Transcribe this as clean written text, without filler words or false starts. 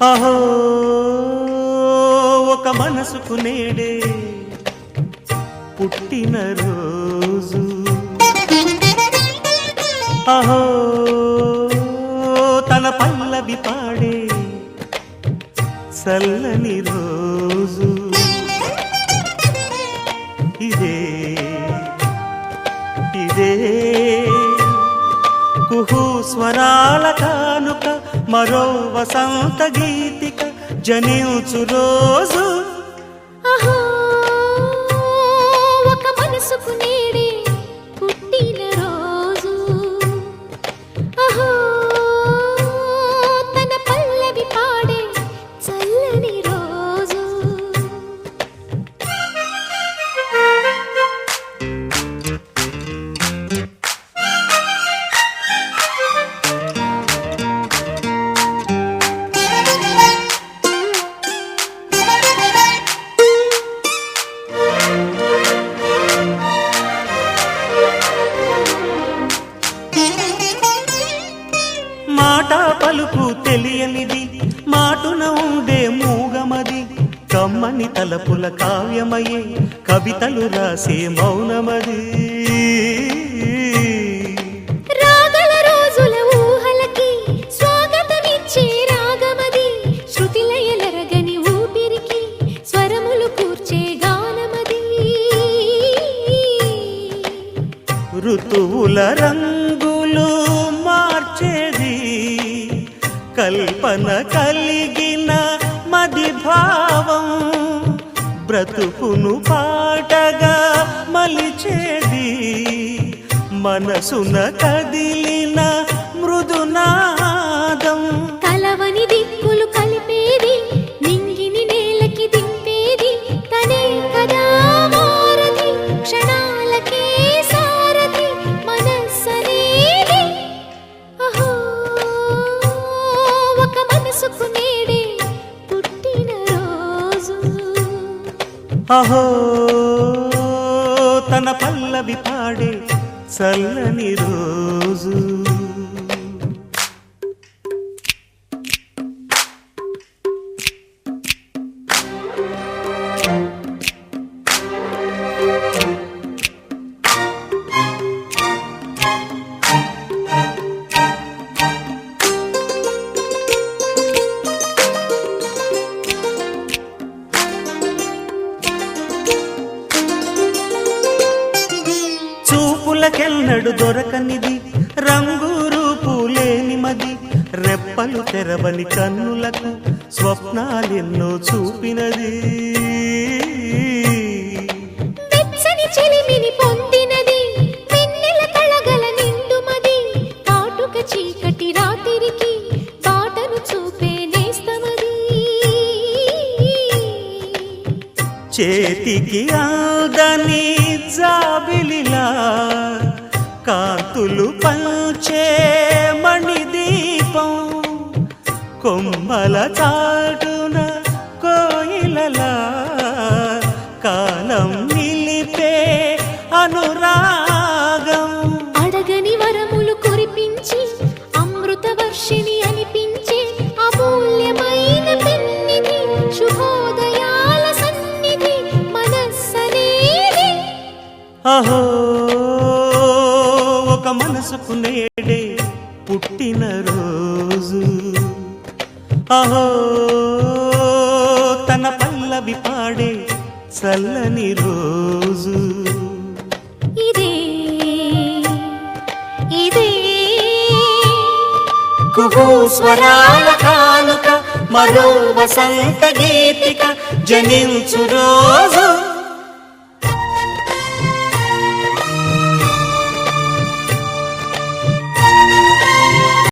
అహో ఒక మనసుకు నేడే పుట్టిన రోజు, అహో తన పల్లవి పాడే చల్లని రోజు. ఇదే ఇదే కుహు స్వరాల కానుక, మరో వసంత గీతిక జనించు రోజు. అహో ఒక మనసుకు నేడే పుట్టిన రోజు, అహో తన పల్లవి పాడే చల్లని రోజు. మాట పలుకు తెలియనిది, మాటున ఉండే మూగమది, కమ్మని తలపుల కావ్యమయే కవితలు రాసే మౌనమది. రాగల రోజుల ఊహలకి స్వాగతమిచ్చే రాగమది, శృతిలయలరగని ఊపిరికి స్వరములు కూర్చే గానమది. ఋతువుల రంగులు మార్చేది, కల్పన కలిగిన మది భావం, బ్రతుకును పాటగా మలిచేది, మనసున కదిలిన మృదునాదం. కలవని దిక్కులు కలిపేది, నింగిని నేలకి దింపేది, తనే కదా వారధి, క్షణాలకే సారథి మనస్సనేది. అహో ఒక మనసుకు నేడే పుట్టిన రోజు, అహో తన పల్లవి పాడే చల్లని రోజు. చూపులకెన్నడు దొరకనిది, రంగు రూపు లేని మది, రెప్పలు తెరవని కన్నులకు స్వప్నాలెన్నో చూపినది. వెచ్చని చెలిమిని పొందినది, వెన్నెల కళగల నిండుమది, కాటుక చీకటి రాత్రికి బాటను చూపే నేస్తమది. చేతికి ఆదని జాబిలిలా కాంతులు పంచే మణిదీపం, కొమ్మల చాటున కోయిలలా కాలం నిలిపే అనురాగం. అడగని వరములు కురిపించి అమృత వర్షిణి అనిపించే అమూల్యమైన పెన్నిధి, శుభోదయాల సన్నిధి మనస్సనేది. అహో ఒక మనసుకు నేడే పుట్టిన రోజు, అహో తన పల్లవి పాడే చల్లని రోజు. ఇదే ఇదే కుహు స్వరాల కానుక, మరో వసంత గీతిక జనించు రోజు.